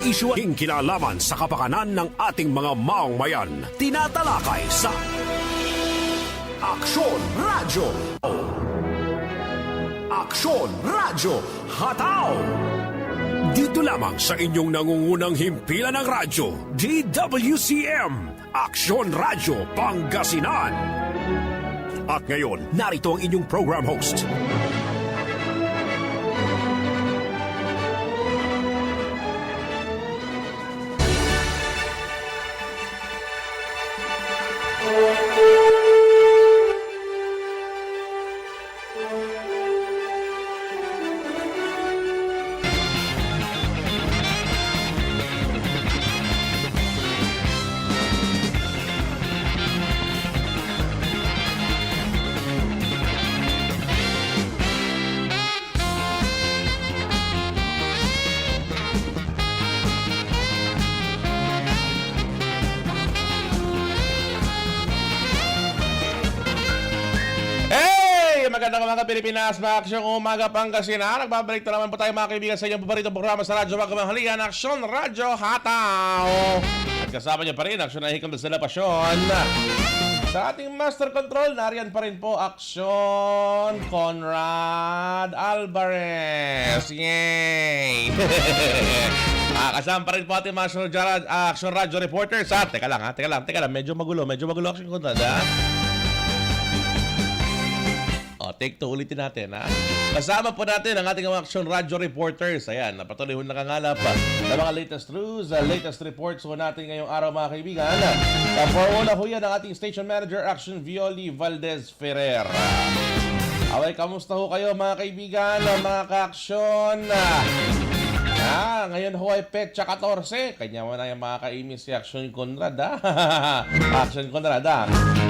isyu at kinalaman sa kapakanan ng ating mga maongmayan. Tinatalakay sa Aksyon Radyo. Aksyon Radyo Hataw. Dito lamang sa inyong nangungunang himpilan ng radyo, DWCM, Aksyon Radyo Pangasinan. At ngayon, narito ang inyong program host. Magandang mga Pilipinas, mga Aksyong Umaga Pangasinan. Nagbabalik na naman po tayo mga kaibigan sa inyong paboritong programa sa radyo Magkamahalian, Aksyon Radyo Hataw. At kasama niyo pa rin, Aksyon na hikam sa Pasyon. Sa ating Master Control, nariyan pa rin po Aksyon Conrad Alvarez. Yay! Kasama pa rin po ating mga Aksyon Radyo Reporters. Teka lang, medyo magulo Aksyon Conrad, ha? Take to ulitin natin, ha? Kasama po natin ang ating mga Aksyon Radyo Reporters. Ayan, napatuloy ho nakangalap ng mga latest news, latest reports ho natin ngayong araw, mga kaibigan. Sa 4-1 ho yan ang ating Station Manager Action Violi Valdez Ferrer. Away, kamusta ho kayo, mga kaibigan, mga ka-aksyon? Ngayon ho ay petsa 14. Kanya mo na yung mga kaimis si Aksyon Conrad, ha? Aksyon Conrad, ha?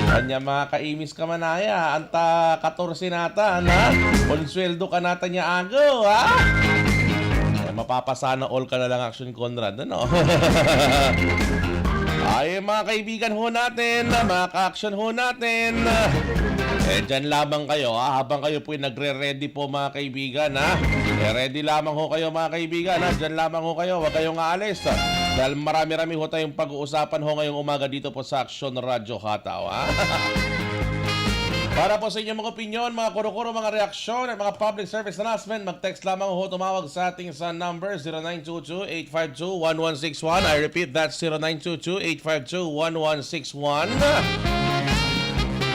Kanya mga kaimis ka manaya. Anta 14 nata, ha? Konsweldo ka nata niya agaw, ha? Mapapasana all ka na lang, Aksyon Conrad, ano? Ay, mga kaibigan ho natin, mga ka-aksyon ho natin. Dyan lamang kayo, ha? Habang kayo po'y nagre-ready po, mga kaibigan, ha? Ready lamang ho kayo, mga kaibigan, ha? Dyan lamang ho kayo, huwag kayong aalis, ha? Dahil marami-rami ho tayong pag-uusapan ho ngayong umaga dito po sa Aksyon Radyo Hataw, ha? Para po sa inyong mga opinion, mga kuro-kuro, mga reaksyon at mga public service announcement, mag-text lamang ho, tumawag sa ating sa number 0922-852-1161. I repeat, that's 0922-852-1161.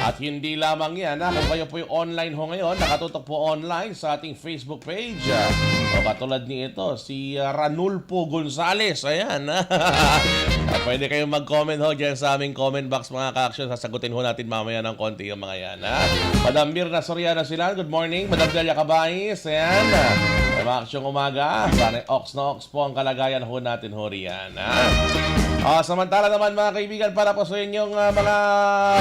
At hindi lamang yan, kung kayo po yung online ho ngayon, nakatutok po online sa ating Facebook page. O katulad ni ito, si Ranulfo Gonzales. Ayan. Pwede kayong mag-comment ho dyan sa aming comment box, mga ka-aksyon. Sasagutin ho natin mamaya ng konti yung mga yan. Madam Mirna Soriano sila, good morning. Madam Delia Cabayes, ayan. Mga aksyong umaga. Sana ox na ox po ang kalagayan ho natin ho riyan. Samantala naman, mga kaibigan, para po sa inyong mga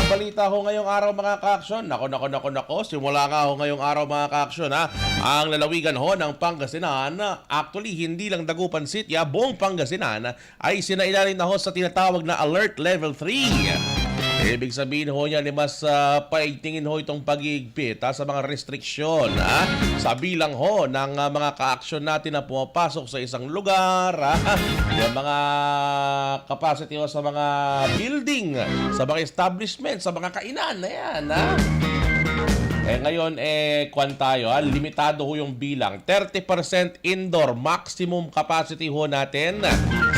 balita ho ngayong araw, mga ka-aksyon. Nako, simula nga ho ngayong araw, mga ka-aksyon, ha? Ang lalawigan ho ng Pangasinan, actually hindi lang Dagupan City, buong Pangasinan ay sinailalim na ho sa tinatawag na Alert Level 3. Ibig sabihin ho niya, mas paigtingin ho itong pag-iigpit sa mga restriksyon, sa bilang ho ng mga ka-aksyon natin na pumapasok sa isang lugar, yung mga capacity ho sa mga building, sa mga establishment, sa mga kainan, ayan, ngayon, kwan tayo, limitado ho yung bilang. 30% indoor, maximum capacity ho natin.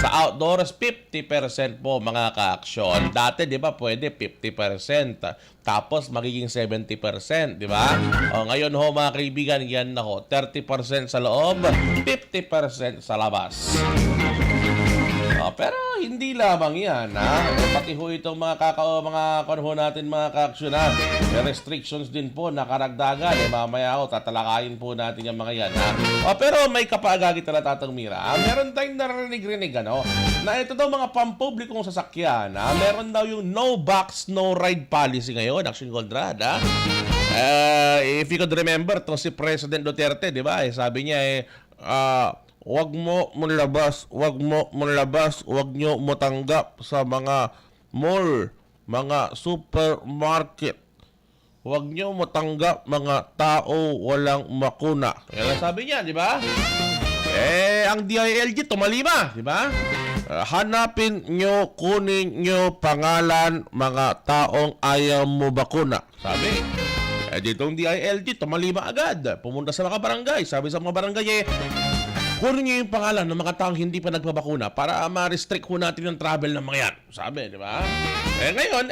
Sa outdoors, 50% po, mga ka-aksyon. Dati, di ba, pwede 50%. Tapos, magiging 70%, di ba? Ngayon ho, mga kaibigan, yan na ho. 30% sa loob, 50% sa labas. Pero hindi lamang yan, pati ho itong mga kanho natin, mga ka-aksyon, may restrictions din po na karagdagan. Mamaya ho, tatalakayin po natin yung mga yan, pero may kapaagagit na Tatang Mira. Meron tayong narinig-rinig, na ito daw mga pampublikong sasakyan, meron daw yung no box, no ride policy ngayon, Aksyon Conrad, if you could remember, to si President Duterte, di ba, sabi niya, wag mo manlabas, wag nyo matanggap sa mga mall, mga supermarket. Huwag nyo matanggap mga tao walang makuna. Yan ang sabi niya, di ba? Ang DILG tumalima, di ba? Hanapin nyo, kunin nyo pangalan mga taong ayaw mo bakuna. Sabi. Ditong DILG tumalima agad. Pumunta sa mga barangay. Sabi sa mga barangay, kunin nyo yung pangalan ng mga taong hindi pa nagpabakuna para ma-restrict ho natin yung travel ng mga yan. Sabi, di ba? Ngayon,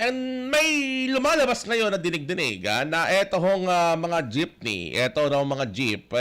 may lumalabas ngayon na dinig-dinig na eto hong mga jeepney, eto ng mga jeep,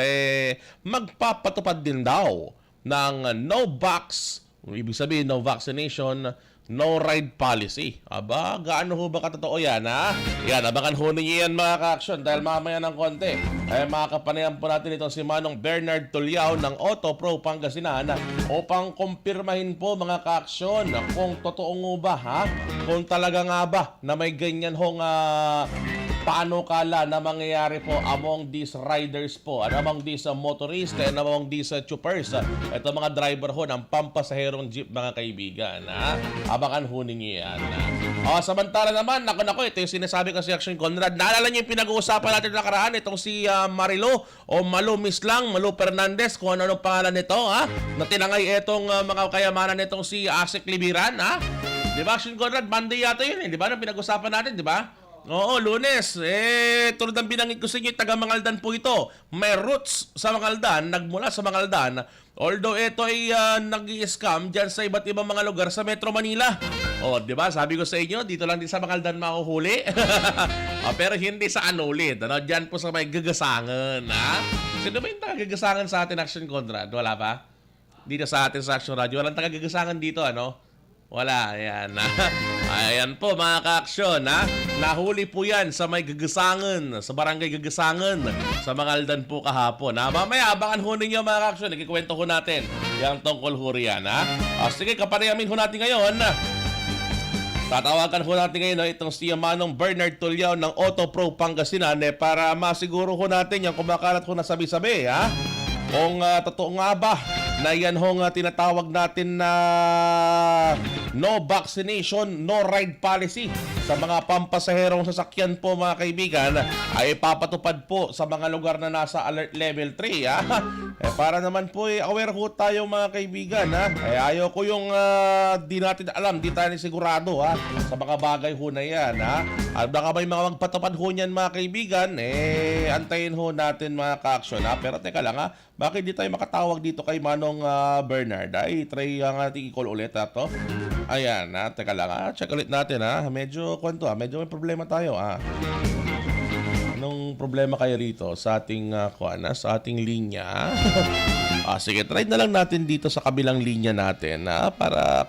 magpapatupad din daw ng no vax, ibig sabihin no vaccination, no ride policy. Aba, gaano ho ba katotoo yan, ha? Yan, abangan ho ninyo yan mga ka-aksyon dahil mamaya ng konti. Makakapanayan po natin itong si Manong Bernard Tulyao ng Autopro Pangasinan upang kumpirmahin po mga ka-aksyon kung totoo nga ba, ha? Kung talaga nga ba na may ganyan hong panukala na mangyayari po among these riders po, among these motorists and among these troopers. Ito mga driver ho ng pampasaherong jeep mga kaibigan. Abangan ho ninyo yan. Samantala naman, naku, ito yung sinasabi ko si Action Conrad. Naalala niyo yung pinag-uusapan natin nakaraan, itong si Marilo o Malu Mislang, Malu Fernandez, kung ano pangalan nito, na tinangay itong mga kayamanan nitong si Asik Libiran, Di ba, Action Conrad? Monday yata yun, di ba? Nang pinag-usapan natin, di ba? Oo, Lunes. Tulad ng binanggit ko sa inyo, taga Mangaldan po ito. May roots sa Mangaldan, nagmula sa Mangaldan. Although ito ay nag-i-scam dyan sa iba't ibang mga lugar sa Metro Manila. Di ba? Sabi ko sa inyo, dito lang din sa Mangaldan makuhuli. Pero hindi sa ulit. Diyan po sa may gagasangan. Sino ba yung taga-gagasangan sa atin, Action Conrad? Wala pa? Dito sa atin sa Action Radio. Walang taga-gagasangan dito, Wala, ayan. Ayan po mga ka-aksyon, Nahuli po yan sa may Gagasangan, sa barangay Gagasangan, sa Mangaldan po kahapon. Mamaya, abangan ho ninyo mga ka-aksyon. Nakikwento ho natin yung tungkol ho riyan, Sige, kapanayamin ho natin ngayon. Tatawagan ho natin ngayon itong si Manong Bernard Tulyao ng Autopro Pangasinan para masiguro ho natin yung kumakalat ho na sabi-sabi, Kung totoo nga ba na yan hong tinatawag natin na no vaccination, no ride policy sa mga pampasaherong sasakyan po mga kaibigan ay ipapatupad po sa mga lugar na nasa alert level 3 para naman po aware ho tayo mga kaibigan ayaw ko yung di natin alam, di tayo sigurado sa mga bagay ho na yan at baka may mga magpatupad ho niyan mga kaibigan antayin ho natin mga ka-action pero teka lang bakit di tayo makatawag dito kay Manong Bernard? Try ang ating i-call ulit to. Ayan, teka lang check ulit natin medyo medyo may problema tayo Anong problema kayo rito sa ating sa ating linya? Sige, try na lang natin dito sa kabilang linya natin para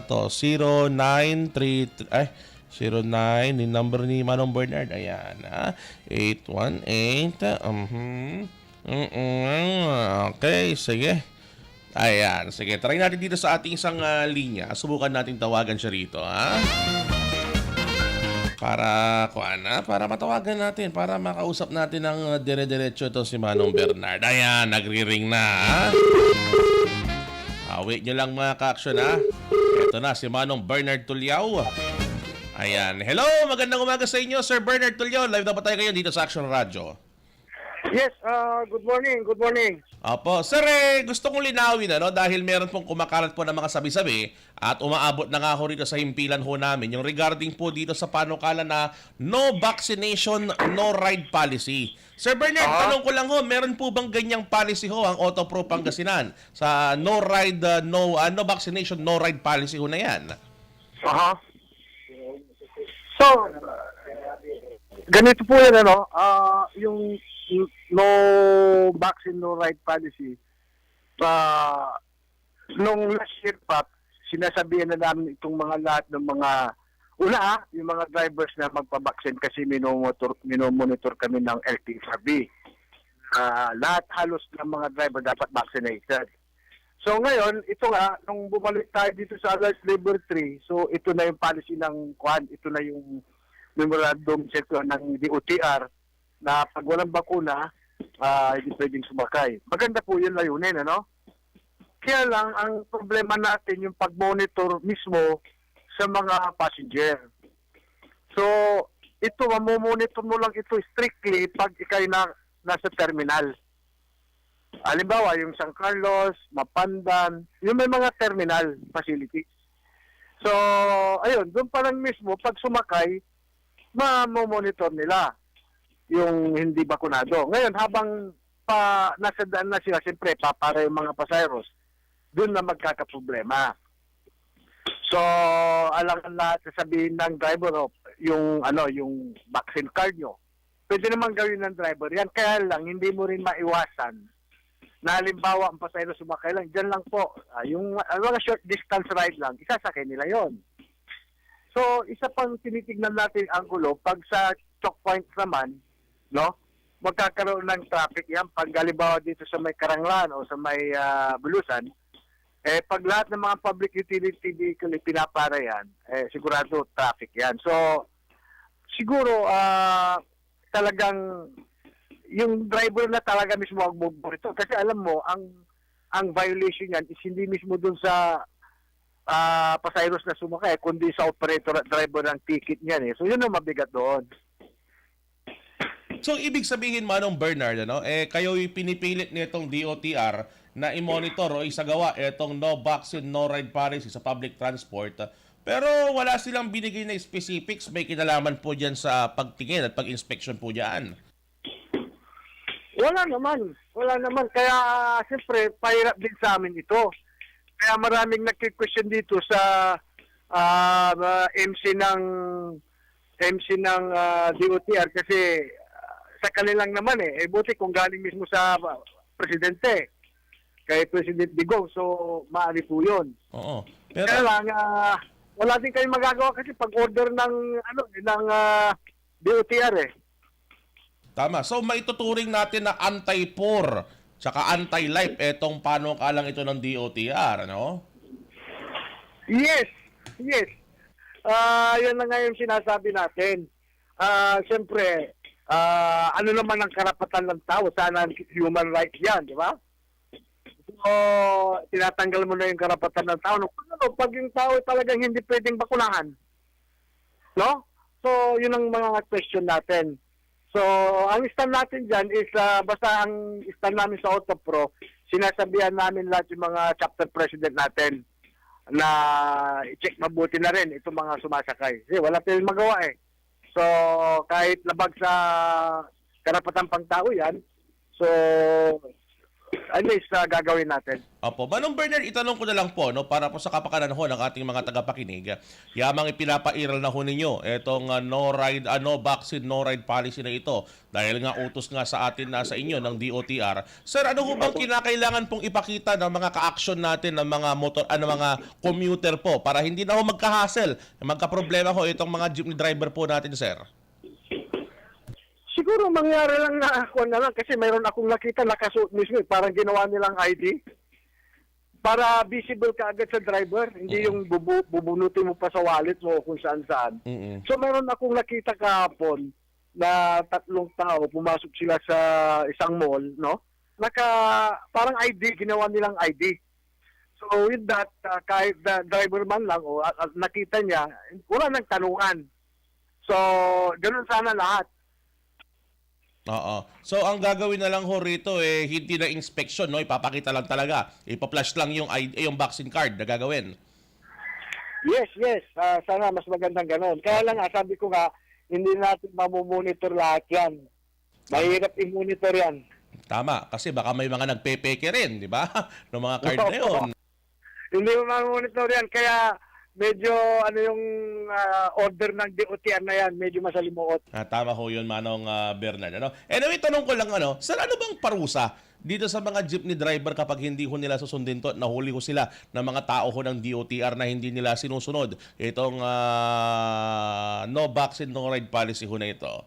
to 0933 09 yung number ni Manong Bernard. Ayan 818 okay, sige. Ayan, sige. Try natin dito sa ating isang linya. Subukan natin tawagan siya rito, Para, para matawagan natin, para makausap natin ng dire-diretso ito si Manong Bernard. Ayan, nagri-ring na, wait nyo lang mga ka-action, Ito na, si Manong Bernard Tulyao. Ayan. Hello, magandang umaga sa inyo, Sir Bernard Tulyao. Live na ba tayo ngayon dito sa Action Radio? Yes, good morning, good morning. Opo. Sir, gusto kong linawin, dahil meron pong kumakalat po ng mga sabi-sabi at umaabot na nga ho rito sa himpilan ho namin, yung regarding po dito sa panukala na no vaccination, no ride policy. Sir Bernard, tanong ko lang ho, meron po bang ganyang policy ho ang Autopro Pangasinan sa no ride, no vaccination, no ride policy ho na yan? So, ganito po yan, yung no vaccine, no ride policy. Nung last year pa, sinasabihan na namin itong mga lahat ng mga yung mga drivers na magpabaksin kasi minomonitor kami ng LTFRB. Lahat halos ng mga driver dapat vaccinated. So ngayon, ito nung bumalik tayo dito sa alert level 3, so ito na yung policy ng ito na yung memorandum circular ng DOTR na pag walang bakuna, hindi pwedeng sumakay. Maganda po yun layunin, Kaya lang, ang problema natin yung pag-monitor mismo sa mga passenger. So, ito, mamomonitor mo lang ito strictly pag ikay nasa terminal. Halimbawa, yung San Carlos, Mapandan, yung may mga terminal facilities. So, ayun, doon pa lang mismo, pag sumakay, ma-monitor nila yung hindi bakunado. Ngayon, habang nasa daan na sila, siyempre, para yung mga pasayeros, doon na magkakaproblema. So, alangan lahat sasabihin ng driver, yung vaccine card nyo. Pwede naman gawin ng driver yan. Kaya lang, hindi mo rin maiwasan na halimbawa ang pasahero sumakay lang, dyan lang po, yung mga short distance ride lang, isasakay nila yon. So, isa pang tinitignan natin ang gulo, pag sa choke point naman, no, magkakaroon ng traffic yan. Pag halimbawa dito sa may Karanglan o sa may Bulusan, pag lahat ng mga public utility vehicle pinapara yan, sigurado traffic yan. So, siguro, talagang yung driver na talaga mismo ang magmonitor. Kasi alam mo, ang violation yan is hindi mismo dun sa pasayeros na sumakay, kundi sa operator at driver ng ticket niyan. So, yun ang mabigat doon. So, ibig sabihin, Manong Bernard, kayo'y pinipilit nitong DOTR na i-monitor o isagawa itong no vaccine, no ride policy sa public transport. Pero wala silang binigay na specifics. May kinalaman po dyan sa pagtingin at pag-inspection po dyan. Wala naman. Kaya, siyempre, pahirap din sa amin ito. Kaya maraming nagki-question dito sa MC ng DOTR kasi sa kanilang naman buti kung galing mismo sa presidente, kay President Digong, so maaari po yun. Oo. Pero kaya lang, wala din kayong magagawa kasi pag-order ng DOTR Tama. So, maituturing natin na anti-poor tsaka anti-life etong panukalang ito ng DOTR, ano? Yes. Yan na nga yung sinasabi natin. Siyempre, ano naman ang karapatan ng tao? Sana human rights yan, di ba? So, tinatanggal mo na yung karapatan ng tao. Pag yung tao talagang hindi pwedeng bakunahan, no? So, yun ang mga question natin. So, ang stand natin dyan is, basta ang stand namin sa Autopro, sinasabihan namin lahat yung mga chapter president natin na i-check mabuti na rin itong mga sumasakay. Kasi wala tayong magawa So, kahit labag sa karapatan pang tao yan, so, at least gagawin natin. Opo. Manong Bernard, itanong ko na lang po, para po sa kapakanan ng ating mga tagapakinig, yamang ipinapairal na ho ninyo itong no vaccine, no ride policy na ito dahil nga utos nga sa atin na sa inyo ng DOTR. Sir, ano ho bang kinakailangan pong ipakita ng mga ka-action natin ng mga mga commuter po para hindi na ho magka-hassle, magka-problema ho itong mga jeepney driver po natin, sir? Siguro mangyari lang na ako na lang kasi mayroon akong nakita nakasuot mismo parang ginawa nilang ID para visible ka agad sa driver, hindi yung bubunutin mo pa sa wallet mo kung saan-saan. So mayroon akong nakita kahapon na 3 tao pumasok sila sa isang mall, no? Parang ID, ginawa nilang ID. So with that, kahit driver man lang o nakita niya, wala nang tanungan. So ganoon sana lahat. Oo. So, ang gagawin na lang ho rito, hindi na inspection, no? Ipapakita lang talaga. Ipa-flash lang yung vaccine card na gagawin. Yes. Sana mas magandang ganon. Kaya lang sabi ko nga, hindi natin mamomonitor lahat yan. Mahirap i-monitor yan. Tama. Kasi baka may mga nagpepeke rin, di ba? Ng mga card na yun. Hindi mo mamomonitor yan. Kaya medyo yung order ng DOTR na yan, medyo masalimuot. Tama ho yun, Manong Bernard. Anyway, tanong ko lang, sir, ano bang parusa dito sa mga jeepney driver kapag hindi ho nila susundin to, nahuli ho sila ng mga tao ho ng DOTR na hindi nila sinusunod itong no vaccine, no ride policy ho na ito?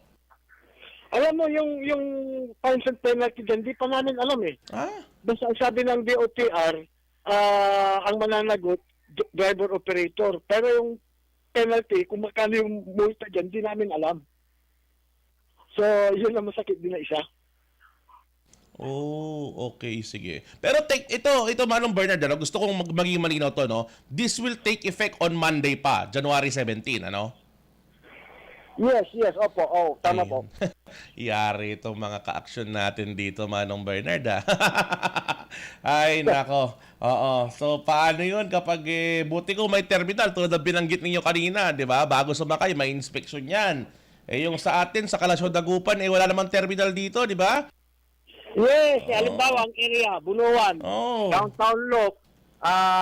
Alam mo, yung fines and penalty dyan, di pa namin alam Basta ang sabi ng DOTR, ang mananagot, driver operator. Pero yung penalty, kung magkano yung multa dyan, di namin alam. So, yun ang masakit din na isa. Oh, okay, sige. Pero ito Manong Bernard, gusto kong maging malinaw to, no? This will take effect on Monday pa, January 17, ano? Yes, opo. Oh, tama po. Yari itong mga ka-action natin dito, Manong Bernard. Ay, nako. Oo. So, paano yun kapag buti ko may terminal tulad ng binanggit ninyo kanina, di ba? Bago sumakay, may inspection yan. Yung sa atin, sa Kalasyaw Dagupan, wala namang terminal dito, di ba? Yes, halimbawa ang area, Bunuan, Oh. Downtown Loop,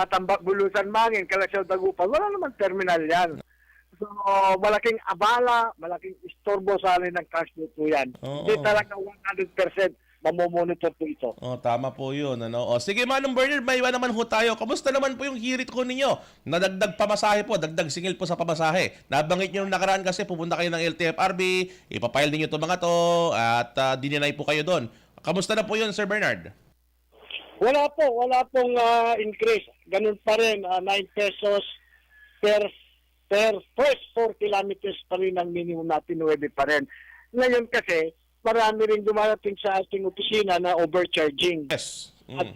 Tambak Bulusan Mangin, Kalasyaw Dagupan, wala naman terminal yan. So, malaking abala, malaking istorbo sa amin ng transport po yan. Oo. Hindi talaga 100% mamomonitor po ito. Oh, tama po yun. Ano? O, sige, Manong Bernard, may iba naman ho tayo. Kamusta naman po yung hirit ko ninyo? Nadagdag pamasahe po, dagdag singil po sa pamasahe. Nabanggit nyo nung nakaraan kasi pupunta kayo ng LTFRB, ipapile ninyo itong mga to, at dininay po kayo doon. Kamusta na po yun, Sir Bernard? Wala pong increase. Ganun pa rin, 9 pesos per first 4 kilometers pa rin ang minimum natin, 9 pa rin. Ngayon kasi, marami rin dumarating sa ating opisina na overcharging. Yes. At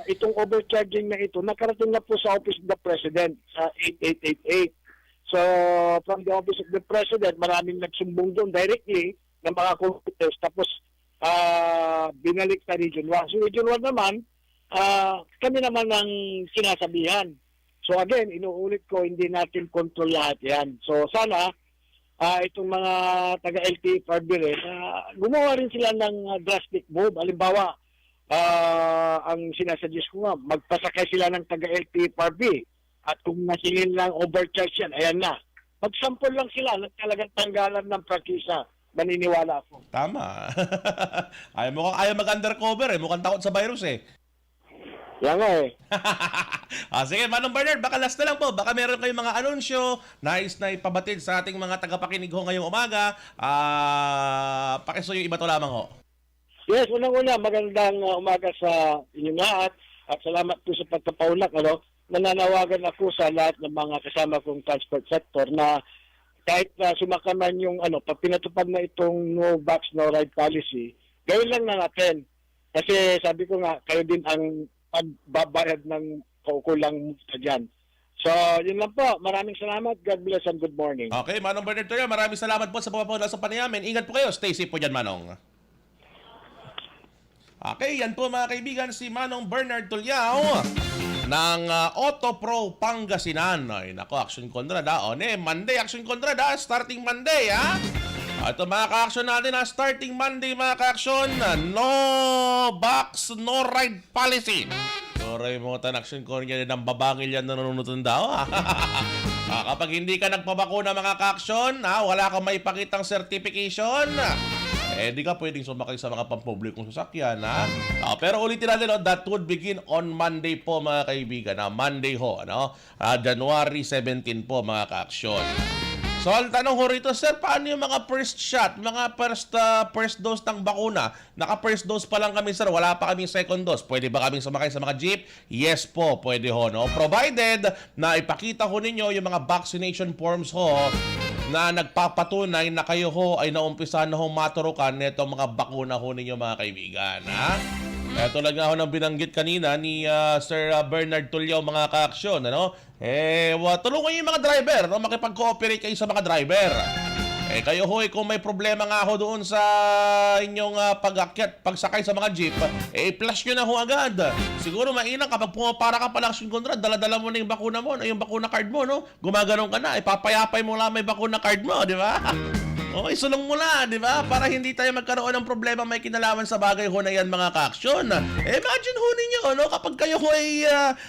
itong overcharging na ito, nakarating na po sa Office of the President sa 8888. So, from the Office of the President, maraming nagsumbong doon directly ng mga computers. Tapos, binalik sa Region 1. So, Region 1 naman, kami naman ang sinasabihan. So, again, inuulit ko, hindi natin control lahat yan. So, sana, itong mga taga-LTFRB rin, gumawa rin sila ng drastic move. Halimbawa, ang sinasuggest ko nga, magpasakay sila ng taga-LTFRB at kung nasingin lang overcharge yan, ayan na. Magsample lang sila ng talagang tanggalan ng prangkisa. Maniniwala ako. Tama. ayaw mag-undercover mukhang takot sa virus Yan nga Sige, Manong Bernard, baka last na lang po. Baka meron kayong mga anunsyo, nais na ipabatid sa ating mga tagapakinig ho ngayong umaga. Pakisuyo iba to lamang ho. Yes, unang-una, magandang umaga sa inyong lahat at salamat po sa pagpapaulak. Nananawagan ako sa lahat ng mga kasama kong transport sector na kahit na sumakaman yung pag pinatupad na itong no box, no ride policy, gawin lang na natin. Kasi sabi ko nga, kayo din ang pagbabayad ng kaukulang multa dyan. So, yun lang po. Maraming salamat. God bless and good morning. Okay, Manong Bernard Tulliao, maraming salamat po sa pagpapaulak sa panayamin. Ingat po kayo. Stay safe po dyan, Manong. Okay, yan po mga kaibigan, si Manong Bernard Tulliao ng Auto Pro Pangasinan. Ay, nako, Action Conrad Monday, Action Conrad starting Monday Ito mga ka-action natin starting Monday mga ka-action, no box, no ride policy. Sorry mo Action Conrad, ng babangil yan na nanonood daw kapag hindi ka nagpabakuna mga ka-action, wala kang maipakitang certification, di ka pwedeng sumakay sa mga pampublikong sasakyan, pero ulitin natin, that would begin on Monday po, mga kaibigan. Monday ho, January 17 po, mga ka-aksyon. So, ang tanong ho rito, sir, paano yung mga first shot, mga first dose ng bakuna? Naka-first dose pa lang kami, sir. Wala pa kaming second dose. Pwede ba kaming sumakay sa mga jeep? Yes po, pwede ho, Provided na ipakita ho ninyo yung mga vaccination forms ho na nagpapatunay na kayo ho ay naumpisa na ho maturukan nitong mga bakuna ho ninyo, mga kaibigan. Ito lang nga ho nang binanggit kanina ni Sir Bernard Tulliao, mga ka-aksyon. Tulungan yung mga driver, makipag-cooperate kayo sa mga driver. Kayo ho, kung may problema nga ho doon sa inyong pagsakay sa mga jeep, i-flash nyo na ho agad. Siguro mainang kapag pumapara ka pala Action Conrad, dala-dala mo na yung bakuna mo, yung bakuna card mo, Gumaganon ka na, ipapayapay mo lang may bakuna card mo, di ba? Isulong mo na, di ba? Para hindi tayo magkaroon ng problema may kinalaman sa bagay ho na yan, mga ka-aksyon. Imagine ho ninyo, kapag kayo ho ay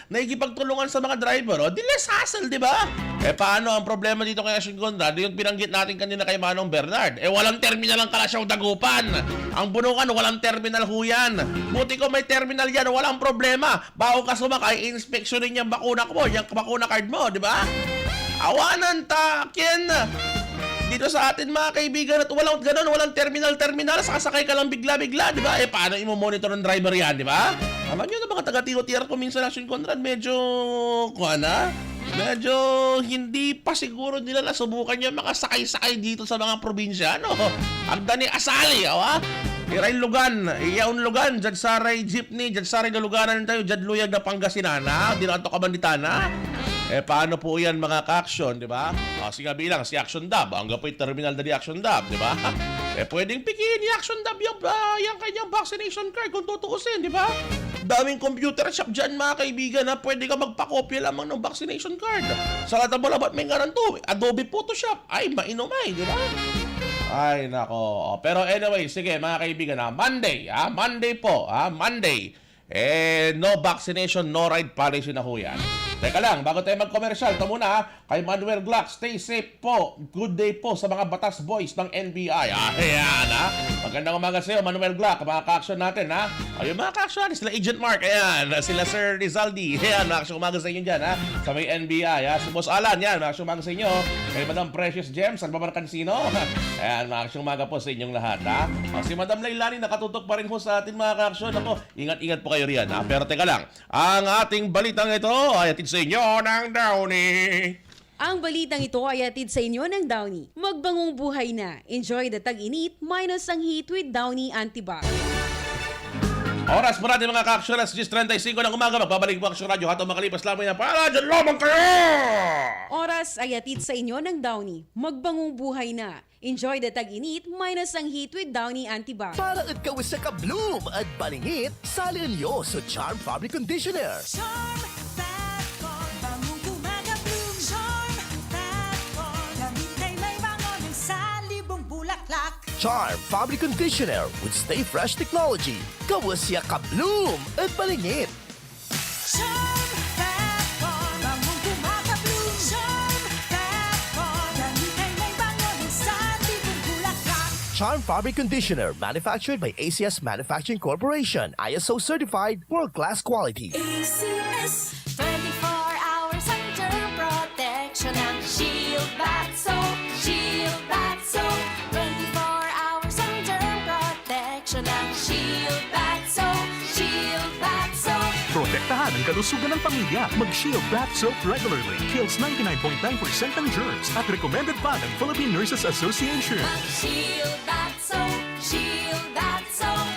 naikipagtulungan sa mga driver, di less hassle, di ba? Paano ang problema dito kay Action Conrad? Yung pinanggit natin kanina kay Manong Bernard. Walang terminal ang Kalasyaw Dagupan. Ang Bunukan, walang terminal ho yan. Buti ko may terminal yan, walang problema. Bago ka sumakay, inspeksyonin yung bakuna ko, yung bakuna card mo, di ba? Awanan takin! Dito sa atin, mga kaibigan, at walang ganun, walang terminal, sasakay ka lang bigla-bigla, di ba? Paano i-monitor ng driver yan, di ba? Alam nyo na mga taga-TOTR ko minsan, Action Conrad, medyo hindi pa siguro nila nasubukan yung mga sakay-sakay dito sa mga probinsya, Ang dani asali, Iray lugan, iyaon lugan, dyan saray jeepney, dyan saray galuganan tayo, dyan luyag na Pangasinan, ha? Di na ito kabanditan, ha? Paano po yan mga ka-action, di ba? Kasi nga bilang, si Action Dab, hanggang po yung terminal na di Action Dab, di ba? Pwedeng pikihin ni Action Dab yung kanyang vaccination card kung tutuusin, di ba? Daming computer shop dyan mga kaibigan na pwede ka magpakopya lamang ng vaccination card. Sa lahat mo labat may ngaran to, Adobe Photoshop, ay mainomay, di ba? Ay, nako. Pero anyway, sige mga kaibigan, Monday, Monday po, Monday. No vaccination, no ride policy na ho yan. Teka lang, bago tayo mag-commercial, ito muna kay Manuel Glock, stay safe po. Good day po sa mga batas boys ng NBI. Ayan, Magandang umaga sa iyo, Manuel Glock, mga ka-action natin, Ayun, mga ka-action, sila Agent Mark, ayan, sila Sir Rizaldi, ayan, mga ka-action umaga sa inyo dyan, sa may NBI, Si Boss Alan, yan, mga ka-action umaga sa inyo, kay Madam Precious Gems, Agbabar Cansino, ayan, mga ka-action umaga po sa inyong lahat, Si Madam Lailani, nakatutok pa rin po sa atin, mga ka-action, ako, ingat-ingat po kayo riyan, Pero teka lang, ang ating balitang ito ay atid sa inyo ng Downey. Ang balitang ito ay atid sa inyo ng Downy. Magbangong buhay na. Enjoy the tag-init minus ang heat with Downy Antibac. Oras po natin mga ka-action, alas 10:35 ng umaga. Magbabalik po Action Radio hatong makalipas lamang yan. Para dyan lamang kayo! Oras ay atid sa inyo ng Downy. Magbangong buhay na. Enjoy the tag-init minus ang heat with Downy Antibac. Para at kawis sa kabloom at balingit, salin niyo sa Charm Fabric Conditioner. Charm Fat Corn, bangong gumagabloom. Charm Fat Corn, damit ay may bango ng salibong bulaklak. Charm Fabric Conditioner with Stay Fresh Technology. Kawis siya kabloom at balingit. Charm Fat Corn, bangong gumagabloom. Charm Fat Corn, damit ay may bango ng salibong bulaklak. Charm Fabric Conditioner, manufactured by ACS Manufacturing Corporation. ISO certified, world-class quality. ACS 24 hours under protection ng Shield Bath Soap. Shield Bath Soap 24 hours under protection ng Shield Bath Soap. Shield Bath Soap. Protektahan ang kalusugan ng pamilya. Mag-Shield Bath Soap regularly. Kills 99.9% ng germs at recommended pa ng Philippine Nurses Association. Shield Bath Soap. Shield Bath Soap.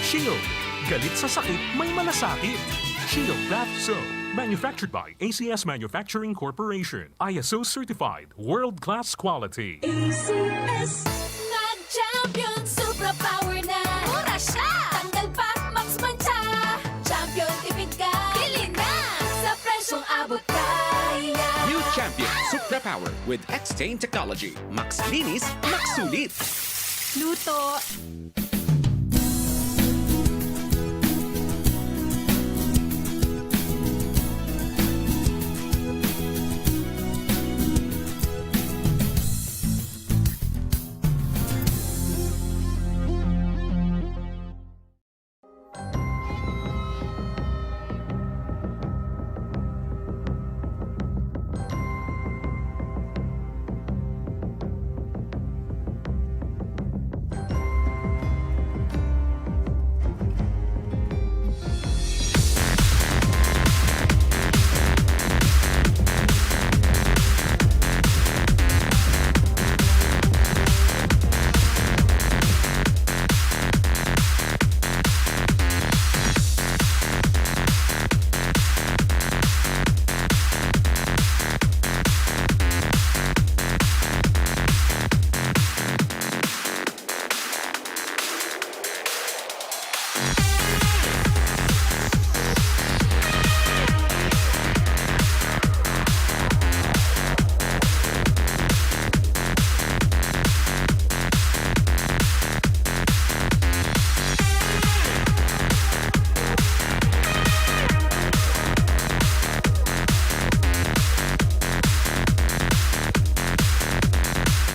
Shield. Galit sa sakit, may malasakit. Shield Bath Soap. Manufactured by ACS Manufacturing Corporation. ISO certified. World-class quality. ACS. Nag-champion, super power na. Mura siya. Tanggal pa, max mancha. Champion, tipid ka. Bili na. Sa presyong abot kaya. New Champion Supra Power with X-Stain Technology. Max linis, max sulit. Luto.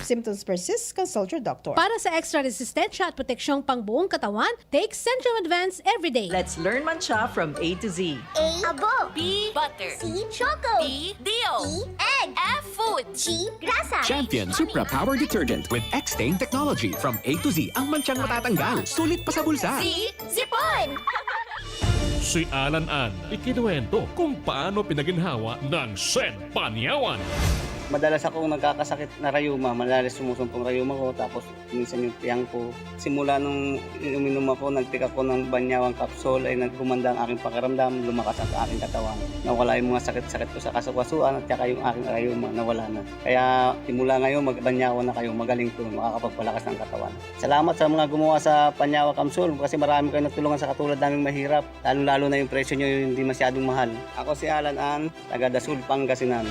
Symptoms persist, consult your doctor. Para sa extra resistensya at proteksyong pangbuong katawan, take Centrum Advance everyday. Let's learn mancha from A to Z. A, abo. B, butter. C, choco. D, dio. E, egg. F, food. G, grasa. Champion Supra Power Detergent with X-Stain Technology. From A to Z, ang mansyang matatanggal. Sulit pa sa bulsa. Z, zipon. Si Alan Ann, ikinuwento kung paano pinaginhawa ng Sen Panyawan. Madalas akong nagkakasakit na rayuma, madalas sumusumpong rayuma ko, tapos minsan yung tiyang ko. Simula nung uminom ako, nagtik ako ng banyawang kapsul, ay nagkumanda ang aking pakiramdam, lumakas ang aking katawan. Nawala yung mga sakit-sakit ko sa kasukasuan at saka yung aking rayuma, nawala na. Kaya simula ngayon, magbanyawa na kayo, magaling po, makakapagpalakas ng katawan. Salamat sa mga gumawa sa panyawa kapsul kasi marami kayo natulungan sa katulad naming mahirap, lalo na yung presyo nyo hindi masyadong mahal. Ako si Alan Ann, taga Dasul, Pangasinan.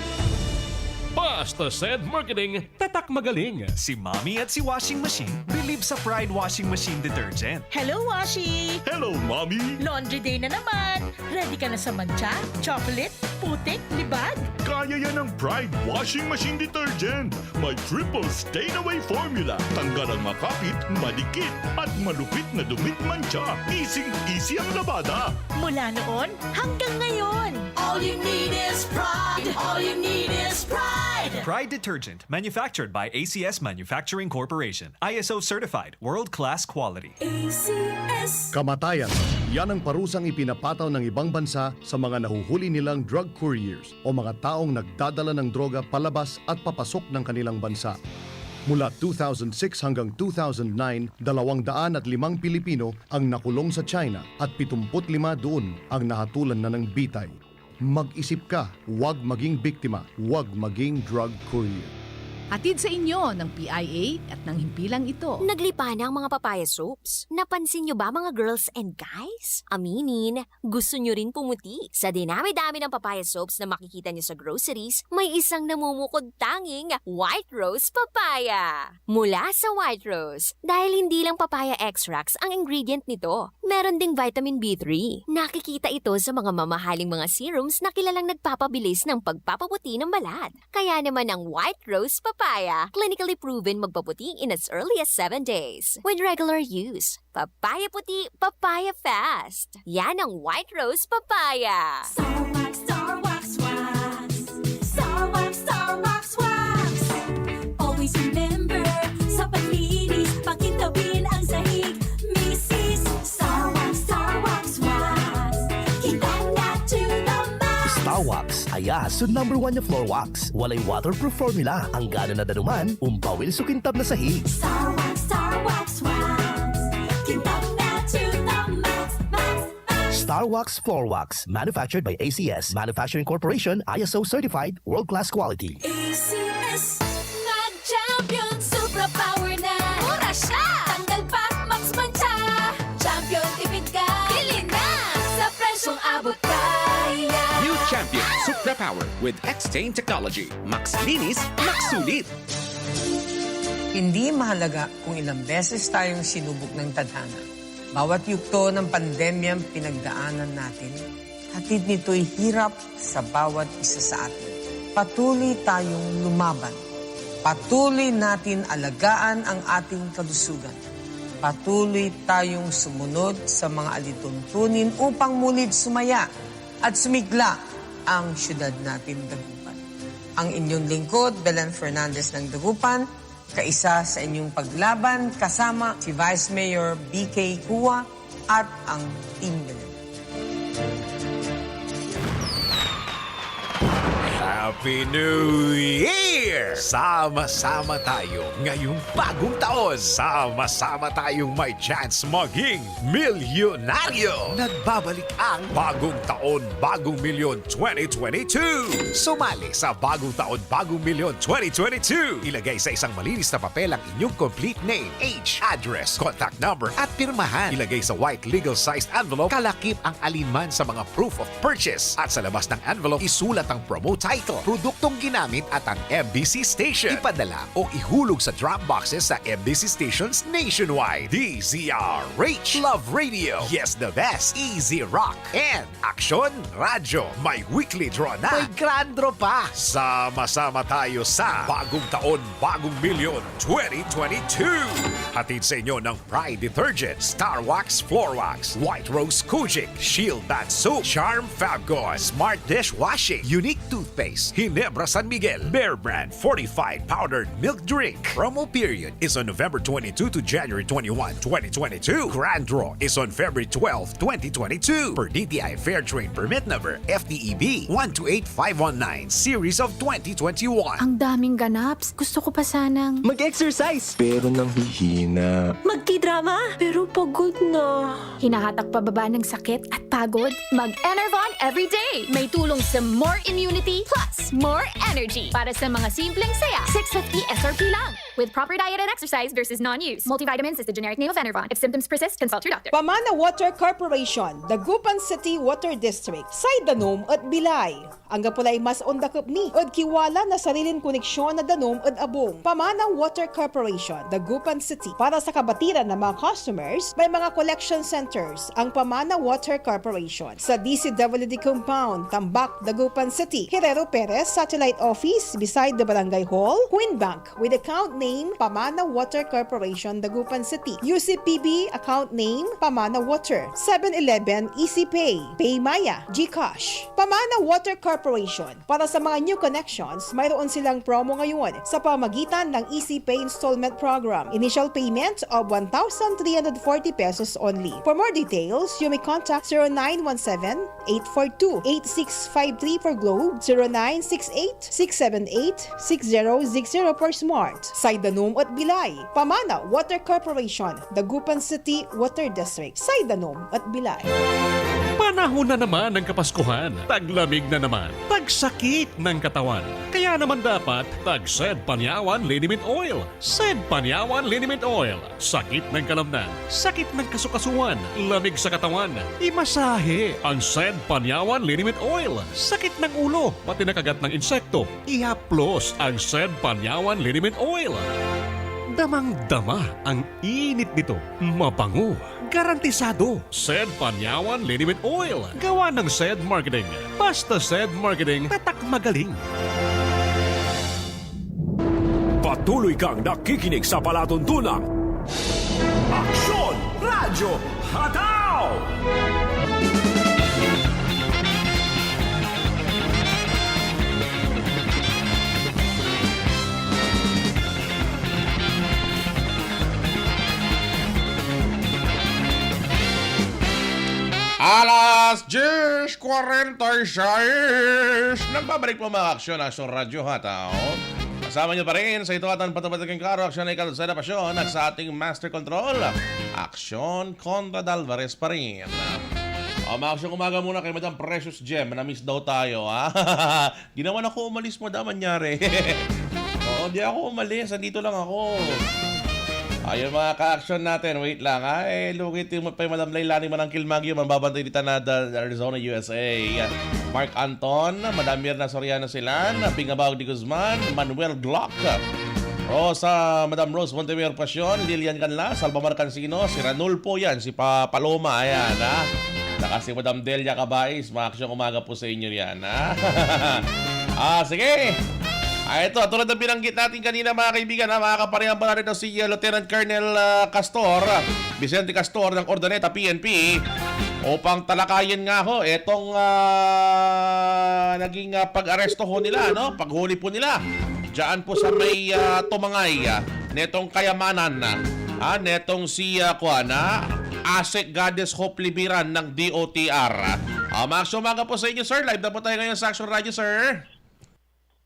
Basta said marketing, tatak magaling. Si Mommy at si Washing Machine believe sa Pride Washing Machine Detergent. Hello, Washi! Hello, Mommy! Laundry day na naman. Ready ka na sa mancha, chocolate, putik, libag? Kaya yan ng Pride Washing Machine Detergent. May triple stain-away formula. Tanggal ang makapit, madikit, at malupit na dumit mancha. Easy ang labada. Mula noon hanggang ngayon. All you need is pride. All you need is pride. Pride Detergent, manufactured by ACS Manufacturing Corporation. ISO certified, world-class quality. ACS. Kamatayan. Yan ang parusang ipinapataw ng ibang bansa sa mga nahuhuli nilang drug couriers o mga taong nagdadala ng droga palabas at papasok ng kanilang bansa. Mula 2006 hanggang 2009, 205 Pilipino ang nakulong sa China at 75 doon ang nahatulan na ng bitay. Mag-isip ka, huwag maging biktima, huwag maging drug courier. Hatid sa inyo ng PIA at ng himpilang ito. Naglipa na ang mga papaya soaps. Napansin nyo ba mga girls and guys? Aminin, gusto nyo rin pumuti. Sa dinami-dami ng papaya soaps na makikita nyo sa groceries, may isang namumukod tanging White Rose Papaya. Mula sa White Rose, dahil hindi lang papaya extracts ang ingredient nito, meron ding vitamin B3. Nakikita ito sa mga mamahaling mga serums na kilalang nagpapabilis ng pagpapaputi ng balat. Kaya naman ang White Rose Papaya, clinically proven magpaputi in as early as 7 days. With regular use, papaya puti, papaya fast. Yan ang White Rose Papaya. Starwax, Starwax, wax. Starwax, Starwax, wax. Always remember, sa paglinis, pakitawin ang sahig. Mrs. Starwax, Starwax, wax. Kitang na to the max. Starwax, ayas, #1 na floor wax. Walay waterproof formula. Ang gana na danuman, umpawil sa kintab na sahig. Starwax, Starwax, wax. Kitang na to the max, max, max. Starwax Floor Wax, manufactured by ACS Manufacturing Corporation, ISO certified, world-class quality. ACS. Nag-champion, super power na. Mura siya. Tanggal pa, max mancha. Champion, tipid ka. Bili na. Sa presyong abot kaya. New Champion Supra Power with X-Stain Technology. Max linis, max sulit. Hindi mahalaga kung ilang beses tayong sinubok ng tadhana. Bawat yugto ng pandemyang pinagdaanan natin, hatid nito'y hirap sa bawat isa sa atin. Patuloy tayong lumaban. Patuloy natin alagaan ang ating kalusugan. Patuloy tayong sumunod sa mga alituntunin upang mulit sumaya at sumigla ang syudad natin Dagupan. Ang inyong lingkod, Belen Fernandez ng Dagupan, kaisa sa inyong paglaban kasama si Vice Mayor BK Hua at ang Team Belen. Happy New Year! Sama-sama tayo ngayong bagong taon. Sama-sama tayong may chance maging milyonaryo. Nagbabalik ang Bagong Taon, Bagong Milyon 2022. Sumali sa Bagong Taon, Bagong Milyon 2022. Ilagay sa isang malinis na papel ang inyong complete name, age, address, contact number at pirmahan. Ilagay sa white legal-sized envelope, kalakip ang alinman sa mga proof of purchase. At sa labas ng envelope, isulat ang promo title, produktong ginamit at ang MBC station. Ipadala o ihulog sa drop boxes sa MBC stations nationwide. DZRH, Love Radio, Yes the Best, Easy Rock, and Action Radyo. May weekly draw na. May grand draw pa. Sama-sama tayo sa Bagong Taon, Bagong Milyon 2022. Hatid sa inyo ng Pride Detergent, Starwax Floor Wax, White Rose Kojic, Shield Bath Soap, Charm Fabgone, Smart Dishwashing, Unique Toothpaste, Ginebra San Miguel, Bear Brand Fortified Powdered Milk Drink. Promo period is on November 22 to January 21, 2022. Grand Draw is on February 12, 2022. Per DTI Fair Trade Permit Number FTEB 128519 Series of 2021. Ang daming ganaps. Gusto ko pa sanang Mag-exercise! Pero nang hihina. Magki-drama, pero pagod na. hinahatak pababa ng sakit at pagod. Mag-Enervon everyday. May tulong sa more immunity plus more energy. Para sa mga simpleng saya, 650 SRP lang. With proper diet and exercise versus non-use. Multivitamins is the generic name of Enervon. If symptoms persist, consult your doctor. Pamana Water Corporation, Dagupan City Water District, Side Danom at Bilay. Ang gapulay mas ondakop ni od kiwala na sariling koneksyon na danom at abong. Pamana Water Corporation, Dagupan City. Para sa kabatiran ng mga customers, may mga collection centers ang Pamana Water Corporation. Sa DCWD Compound, Tambak, Dagupan City. Herrero Perez Satellite Office beside the Barangay Hall. Queen Bank with account name Pamana Water Corporation, Dagupan City. UCPB account name Pamana Water. 7-Eleven Easy Pay. Paymaya, GCash. Pamana Water Corporation. Para sa mga new connections, mayroon silang promo ngayon sa pamagitan ng Easy Pay Installment Program. Initial payment of 1,340 pesos only. For more details, you may contact 0917-842-8653 for Globe, 0968-678-6060 for Smart. Side Danom at Bilay. Pamana Water Corporation, Dagupan City Water District. Side Danom at Bilay. Panahon na naman ng Kapaskuhan. Taglamig na naman. Tagsakit ng katawan. Kaya naman dapat tag-Sed Panyawan Liniment Oil. Sed Panyawan Liniment Oil. Sakit ng kalamnan. Sakit ng kasukasuan. Lamig sa katawan. Imasahe ang Sed Panyawan Liniment Oil. Sakit ng ulo. Pati nakagat ng insekto. Ihaplos ang Sed Panyawan Liniment Oil. Damang-dama ang init nito. Mabango. Garantisado. Sed Panyawan Liniment Oil. Gawa ng Sed Marketing. Basta Sed Marketing, tatak magaling. Patuloy kang nakikinig sa palatuntunang Aksyon Radyo Hataw! Alas 10:46. Nagbabalik po mga Aksyon Radyo Hataw. Kasama niyo pa rin sa ito at ang patapatagang karo, Aksyon ay Kalsada Pasyon at sa ating Master Control, Aksyon Conrad Alvarez pa rin. Mga Aksyon, umaga muna kay Madam Precious Gem. Na-miss daw tayo, ha? Ginawa na ko umalis mo, mangyari. Oo, di ako umalis. Andito lang ako. Ayun mga ka-action natin, wait lang ha. Lugit yung pa yung Madam Lailani Manangkil Magyo, mababantay dito na Arizona, USA. Mark Anton, Madam Mirna Soriano Silan, Pingabaw de Guzman, Manuel Glock, Rosa, Madam Rose Montevideo Pasyon, Lilian Canla, Salvamar Cancino, si Ranulpo yan, si Paloma, ayan ha. Saka si Madam Delia Cabais, mga action umaga po sa inyo yan ha. Sige. Ito, tulad ng binanggit natin kanina mga kaibigan, makakaparehan pa natin si Lieutenant Colonel Castor, Vicente Castor ng Ordaneta PNP upang talakayin nga ho itong naging pag-aresto ho nila, no? Paghuli po nila diyan po sa may tumangay netong kayamanan netong si Asek Goddess Hope Libiran ng DOTR. Max, umaga po sa inyo sir, live na po tayo ngayon sa Action Radio sir.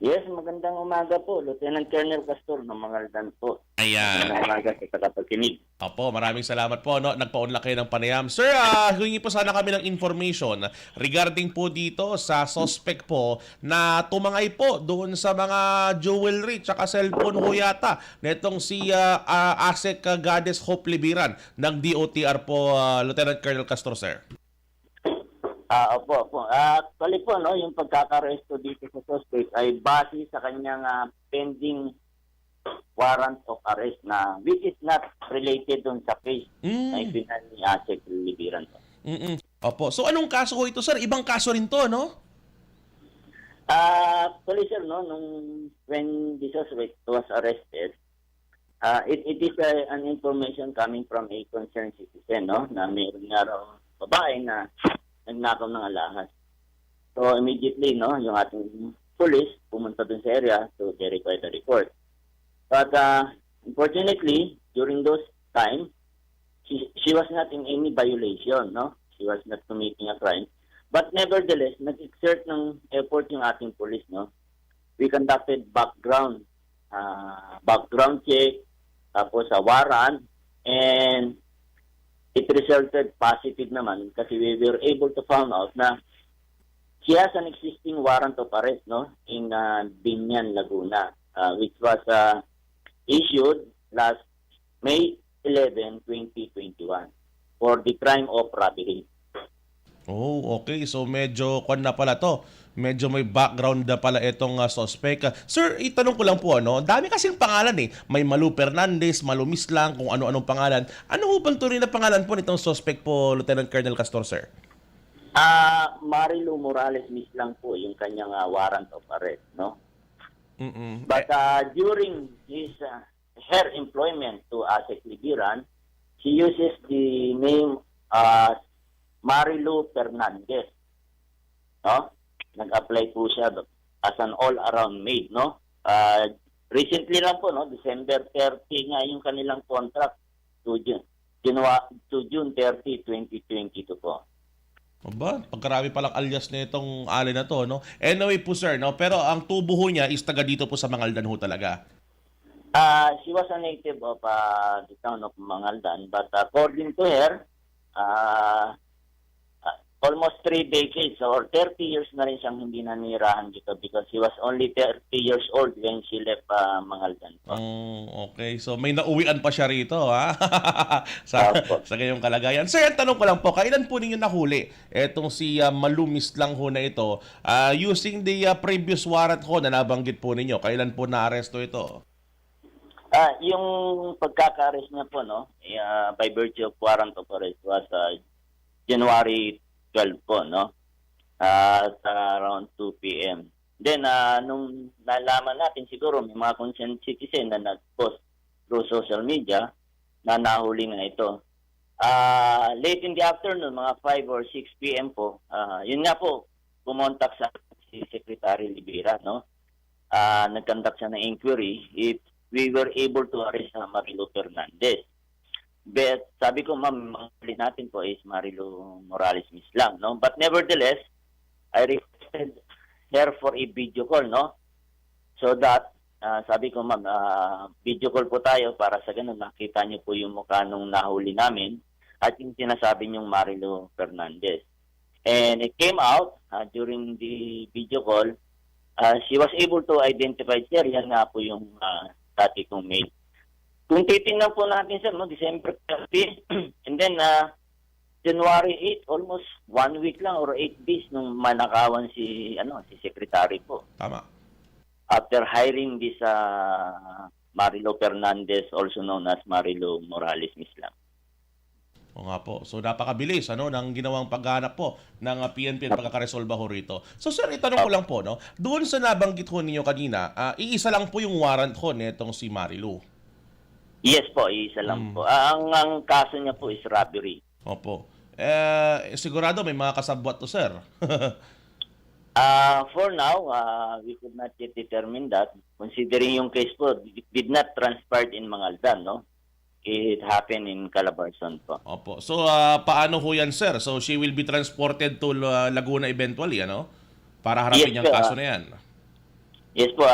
Yes, magandang umaga po. Lieutenant Colonel Castor ng Mangaldan po. Ayan. Magandang umaga sa tagapagkinig. Opo, maraming salamat po. No? Nagpa-unlock kayo ng panayam. Sir, hingi po sana kami ng information regarding po dito sa suspect po na tumangay po doon sa mga jewelry tsaka cellphone ho yata netong si Asek Goddess Hope Libiran ng DOTR po, Lieutenant Colonel Castor, sir. Opo. Actually po, no, yung pagkakaresto dito sa suspect ay base sa kanyang pending warrant of arrest na which is not related dun sa case na ipinal ni Asek Libiran. Opo. So anong kaso ho ito, sir? Ibang kaso rin to, no? Actually, sir, no, when the suspect was arrested, it is an information coming from a concerned citizen, no, na mayroon nga raw babae na nagnakaw ng alahas. So immediately, no, yung ating police pumunta dun sa area to verify the report. But unfortunately, during those time, she was not in any violation, no? She was not committing a crime. But nevertheless, nag-exert ng effort yung ating police, no? We conducted background check, tapos a warrant, and it resulted positive naman kasi we were able to find out na she has an existing warrant of arrest, no, in Binyan, Laguna, which was issued last May 11, 2021 for the crime of robbery. Oh, okay. So medyo kwan na pala to. Medyo may background na pala itong suspect. Sir, itanong ko lang po, dami kasing pangalan eh. May Malu Fernandez, Malu Mislang, kung ano-anong pangalan. Ano ho bang tunay na pangalan po nitong suspect po, Lieutenant Colonel Castor, sir? Marilu Morales Mislang po yung kanyang warrant of arrest, no? But during her employment to ASEC Libiran, she uses the name Marilu Fernandez, no? Nag-apply po siya as an all-around maid, no? Recently lang po, no? December 30 nga yung kanilang contract to June 30, 2022 po. Aba, pagkarami palang alias na itong alin na to, no? Anyway po, sir, no? Pero ang tubo ho niya is taga dito po sa Mangaldan ho talaga. She was a native of the town of Mangaldan, but according to her, almost 3 decades or 30 years na rin siyang hindi nanirahan dito because she was only 30 years old when she left Mangaldan. Okay. So may nauwian pa siya rito, ha? sa ganyong kalagayan. Sir, ang tanong ko lang po, kailan po ninyo nahuli etong si Malu Mislang ho na ito using the previous warrant ho na nabanggit po ninyo? Kailan po na-aresto ito? Yung pagkaka-arrest niya po, no, by virtue of warrant of arrest was January 12 po, no? At around 2 p.m. Then, nung nalaman natin siguro may mga concerned citizen na nag-post through social media na nahuli nga ito. Late in the afternoon, mga 5 or 6 p.m. po, yun nga po, pumontak sa si Secretary Libera, no? Nag-conduct siya ng inquiry if we were able to arrest Marilu Fernandez. But sabi ko, ma'am, ang huli natin po is Marilu Morales Mislang, no? But nevertheless, I requested her for a video call, no? So that, sabi ko, ma'am, video call po tayo para sa ganun makita niyo po yung mukha nung nahuli namin at yung sinasabi niyong Marilu Fernandez. And it came out during the video call, she was able to identify, sir, yan nga po yung dati kong maid. Kung titingnan po natin, sir, no, December 30, and then January 8, almost 1 week lang or 8 days nung manakawan si Secretary po. Tama. After hiring this Marilu Fernandez, also known as Marilu Morales Mislang. O nga po. So napakabilis ng ginawang paghanap po ng PNP at pagkakaresolba ho rito. So sir, itanong ko lang po, no, doon sa nabanggit ho ninyo kanina, iisa lang po yung warrant ho nitong si Marilu. Yes po, isa lang po. Ang kaso niya po is robbery. Opo. Sigurado may mga kasabwat to, sir. For now, we could not yet determine that. Considering yung case po, it did not transpire in Mangaldan, no? It happened in Calabarzon po. Opo. So, paano ho yan, sir? So, she will be transported to Laguna eventually, para harapin yung kaso na yan. Yes po,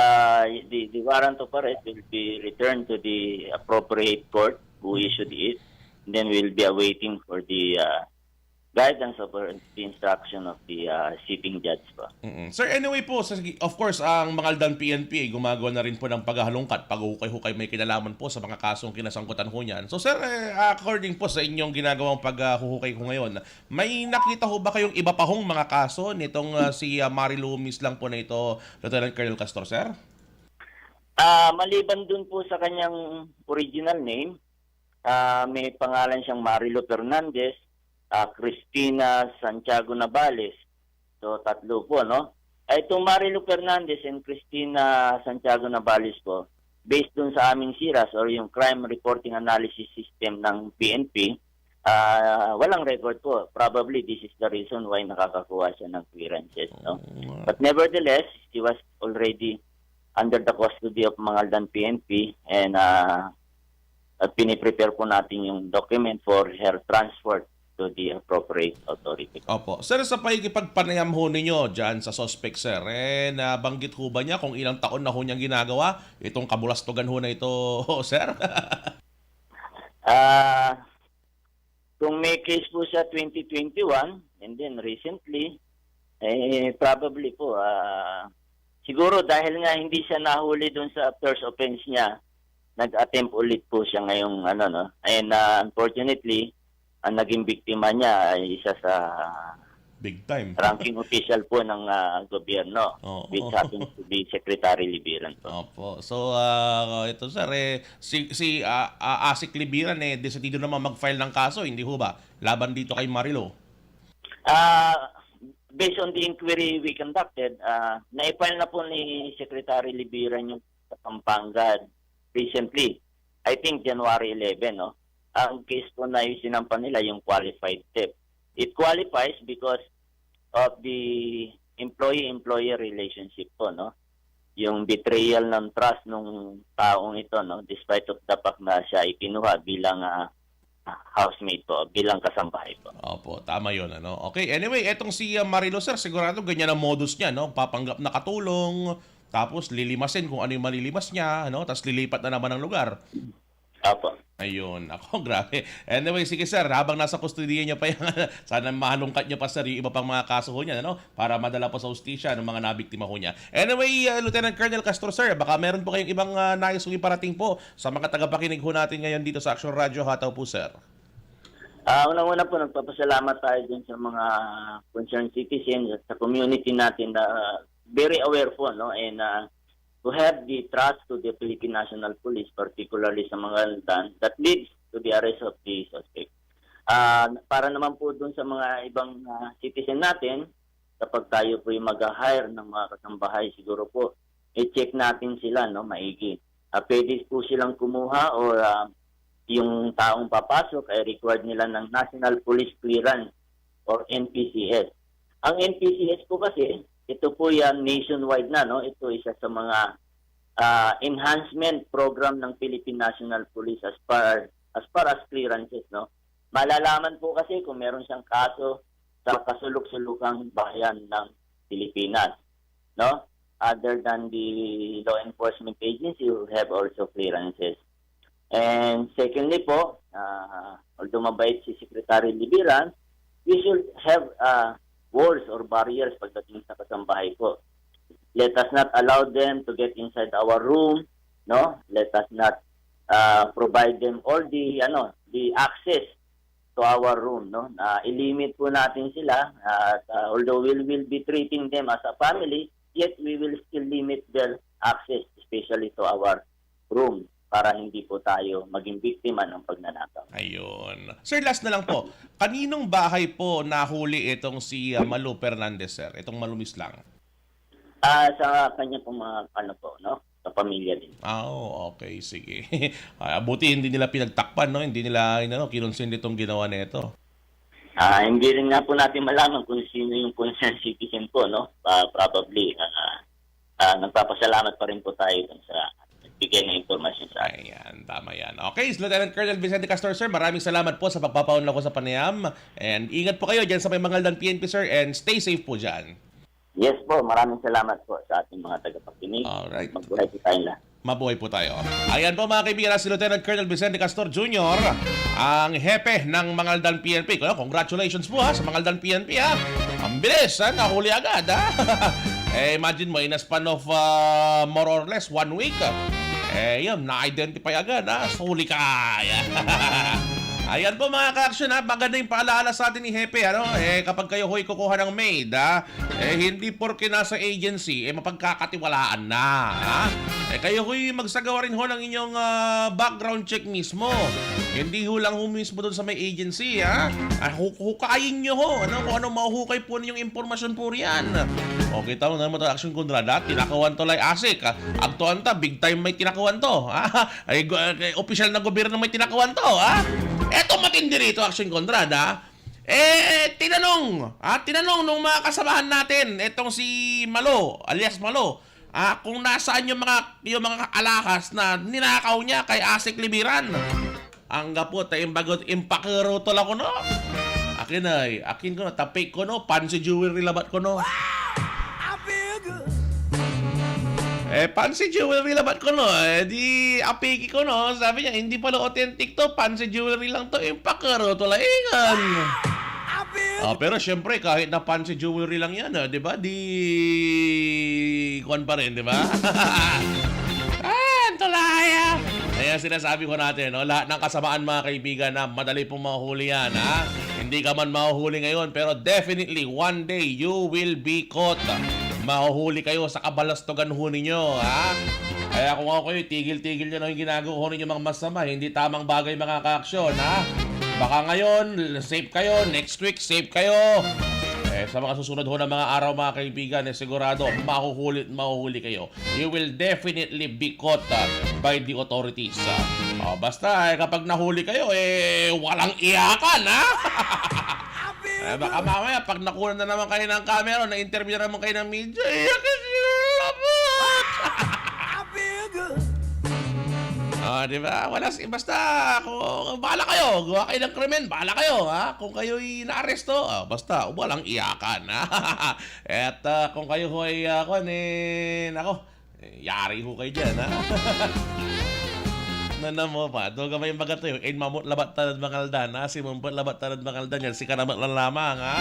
the warrant of arrest will be returned to the appropriate court who issued it. And then we'll be awaiting for the guidance of the instruction of the sitting judge po. Sir, anyway po, of course, ang Mangaldan PNP gumagawa na rin po ng paghahalongkat, pag-hukay-hukay may kinalaman po sa mga kasong kinasangkutan ho niyan. So sir, according po sa inyong ginagawang paghuhukay ko ngayon, may nakita ho ba kayong iba pa hong mga kaso nitong si Marilu Mislang po na ito, Lieutenant Colonel Castor, sir? Maliban dun po sa kanyang original name, may pangalan siyang Marilu Fernandez, Cristina Santiago Navales. So, tatlo po, no? Itong Marilu Fernandez and Cristina Santiago Navales po, based dun sa aming SIRAS or yung Crime Reporting Analysis System ng PNP, walang record po. Probably this is the reason why nakakakuha siya ng clearances, no? But nevertheless, she was already under the custody of Mangaldan PNP and piniprepare po natin yung document for her transfer to the appropriate authority. Opo. Sir, sa pakikipagpanayam ho ninyo dyan sa suspect, sir, nabanggit ho ba niya kung ilang taon na ho niyang ginagawa itong kabulastugan ho na ito, sir? Kung may case po sa 2021 and then recently, probably po, siguro dahil nga hindi siya nahuli dun sa first offense niya, nag-attempt ulit po siya ngayong and unfortunately, ang naging biktima niya ay isa sa big time ranking official po ng gobyerno, which happens to be Secretary Libiran. Opo. So, ito sir, si Asik Libiran desidido naman mag-file ng kaso, hindi ho ba? Laban dito kay Marilo. Based on the inquiry we conducted, na-file na po ni Secretary Libiran yung sa Pampanga recently. I think January 11, no? Ang case po na yung sinampan nila, yung qualified theft. It qualifies because of the employee-employer relationship po, no? Yung betrayal ng trust ng taong ito, no? Despite of the fact na siya ikinuha bilang housemate po, bilang kasambahay po. Opo, tama yun, ano? Okay, anyway, etong si Marilo, sir, sigurado ganyan ang modus niya, no? Papanggap na katulong, tapos lilimasin kung ano yung malilimas niya, ano? Tapos lilipat na naman ang lugar. Opo. Ayun, ako, grabe. Anyway, sige sir, habang nasa kustodiya niya pa yan, sana mahalungkat niya pa sir yung iba pang mga kaso ho niya, ano? Para madala po sa hustisya ng mga nabiktima ho niya. Anyway, Lieutenant Colonel Castro sir, baka meron po kayong ibang nais kong iparating po sa mga tagapakinig ho natin ngayon dito sa Action Radio Hataw po sir. Unang-una po, nagpapasalamat tayo din sa mga concerned citizens at sa community natin na very aware po, no? And to have the trust to the Philippine National Police, particularly sa Mangaldan, that leads to the arrest of the suspect. Para naman po dun sa mga ibang citizen natin, kapag tayo po yung mag-hire ng mga kasambahay, siguro po, i-check natin sila, no, maigi. Pwede po silang kumuha or yung taong papasok ay required nila ng National Police Clearance or NPCS. Ang NPCS po kasi, ito po yan nationwide na, no? Ito isa sa mga enhancement program ng Philippine National Police as far as clearances, no? Malalaman po kasi kung meron siyang kaso sa kasulok-sulukang bayan ng Pilipinas, no? Other than the law enforcement agency who have also clearances. And secondly po, although mabait si Secretary Libiran, we should have walls or barriers pagdating sa kasambahay po. Let us not allow them to get inside our room, no? Let us not provide them all the access to our room, no? I-limit po natin sila although we will be treating them as a family, yet we will still limit their access, especially to our room, para hindi po tayo maging biktima ng pagnanakaw. Ayun. Sir, last na lang po. Kaninong bahay po nahuli itong si Malu Fernandez, sir? Itong Malumis lang. Sa kanya po mga no? Sa pamilya din. Okay, sige. Buti hindi nila pinagtakpan, no? Hindi nila kinonsin itong ginawa nito. Hindi rin nga po natin malaman kung sino yung concerned citizen po, no? Probably nagpapasalamat pa rin po tayo sa bigyan ng informasyon sa akin. Ayan, tama yan. Okay, Lieutenant Colonel Vicente Castor, sir, maraming salamat po sa pagpapaunlak ko sa panayam. And ingat po kayo dyan sa may Mangaldan PNP, sir, and stay safe po dyan. Yes po, maraming salamat po sa ating mga tagapakinig. Alright. Magbuhay po tayo lahat. Mabuhay po tayo. Ayan po mga kaibigan, si Lieutenant Colonel Vicente Castor Jr., ang hepe ng Mangaldan PNP. Congratulations po sa Mangaldan PNP ha. Ang bilis, nahuli agad ha. Imagine mo, in a span of more or less 1 week, yun, na-identify agad ha. Suli ka. Ayan po mga ka-action ha, maganda yung paalala sa atin ni Hepe, kapag kayo ho'y kukuha ng maid, hindi porke nasa agency, mapagkakatiwalaan na, ha? Kayo ho'y magsagawa rin ho ng inyong background check mismo. Hindi ho lang ho mismo doon sa may agency, ha? Hukayin nyo ho, kung ano mahuhukay po ninyong impormasyon po riyan. Okay, tawag na mo ito, Action Kondrada, tinakawan to lay asik, agtuan ta, big time may tinakawan to, ha? Official na gobyerno may tinakawan to, ha? Eto matindi rito, Action Kondrada, Tinanong nung mga kasamahan natin, etong si Malo, alias Malo, kung nasaan yung mga alahas na ninakaw niya kay Asik Libiran. Ang gapot ay imbagot impakero tol ako no. Akin ko no, tapik ko no, fancy jewelry labat ko no. Fancy jewelry labat ko no, di apiki ko no, sabi niya, hindi pala authentic to, fancy jewelry lang to, impakero tol ingan. Pero syempre, kahit na fancy jewelry lang yan, di ba? Kuwan pa rin, di ba? Tulaya! Kaya sinasabi ko natin, no? Lahat ng kasamaan mga kaibigan na madali pong mahuhuli yan, ha? Hindi ka man mahuhuli ngayon, pero definitely, one day, you will be caught. Mahuhuli kayo sa kabalastogan ho ninyo, ha? Kaya kung ako kayo, tigil-tigil nyo na yung ginagawa ninyo mga masama, hindi tamang bagay mga ka-aksyon, ha? Baka ngayon, safe kayo. Next week, safe kayo. Sa mga susunod ho ng mga araw, mga kaibigan, sigurado, mahuhuli kayo. You will definitely be caught by the authorities. Basta, kapag nahuli kayo, walang iyakan, ha? Baka mamaya, pag nakuha na naman kayo ng camera, na-interview na naman kayo ng media, iyakan sila. Diba? Basta, kung bahala kayo, gawa kayo ng krimen, bahala kayo, ha? Kung kayo'y na-aresto, basta, walang iyakan, ha? At kung kayo ho'y, yari ho kayo dyan, ha? Mo pa, doon ka may magato yung mamut labat tanad mangaldan, ha? Si mumpot labat tanad mangaldan yan, si kanamat lang lamang, ha?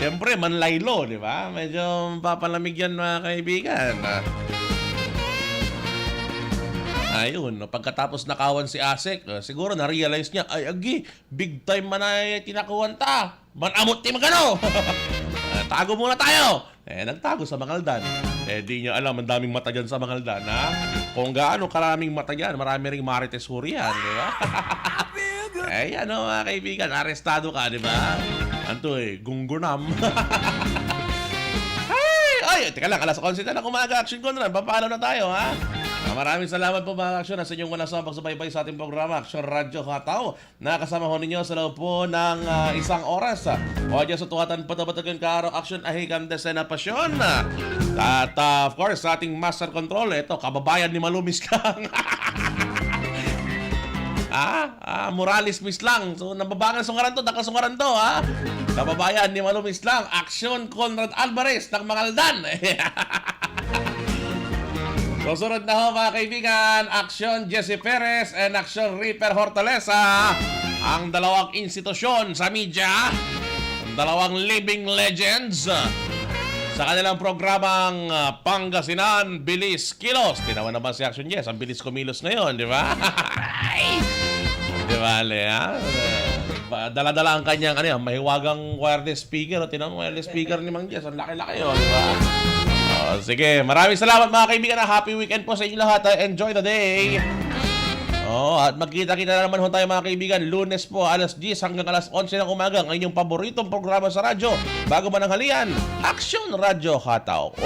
Siyempre, manlaylo, di ba? Medyo papalamig yan, mga kaibigan, ha? Ayun, pagkatapos nakawan si Asik, siguro na-realize niya, ay agi, big time man ay tinakuhan ta. Manamot ti magano. Tago muna tayo. Nagtago sa Mangaldan. Di niya alam, ang daming mata dyan sa Mangaldan, ha? Kung gaano karaming mata dyan, marami ring marites hurian, di ba? Mga kaibigan, arestado ka, di ba? Anto gunggunam. Ay, teka lang, alas 11 na umaga, action ko na lang, papalo na tayo, ha? Maraming salamat po mga aksyon sa inyong walang sawang pagsubaybay sa ating programa, Aksyon Radyo Hataw. Nakasama ho ninyo sa loob po ng isang oras. O dyan sa tuwatan patabatagan kaaraw aksyon ahikam desena pasyon. At of course, sa ating master control, ito, kababayan ni Malumis lang. Morales Miss lang. So, nababangan sungaran to, nakasungaran to, ha? Kababayan ni Malumis lang, Aksyon Conrad Alvarez ng Mangaldan. Susunod na ho mga kaibigan, Aksyon Jesse Perez and Aksyon Reaper Hortaleza, ang dalawang institusyon sa media, ang dalawang living legends sa kanilang programang Pangasinan Bilis Kilos. Tinawa naman si Aksyon Jess, ang bilis kumilos ngayon, di ba? Di ba, ha? Dala-dala ang kanyang mahiwagang wireless speaker. Tinawa wireless speaker ni Mang Jess, ang laki-laki yun, di ba? Sige, maraming salamat mga kaibigan. Happy weekend po sa inyo lahat. Enjoy the day. At magkita-kita na naman ho tayo mga kaibigan. Lunes po, alas 10 hanggang alas 11 ng umaga. Ang inyong paboritong programa sa radyo. Bago man ang halian, Aksyon Radyo Hataw.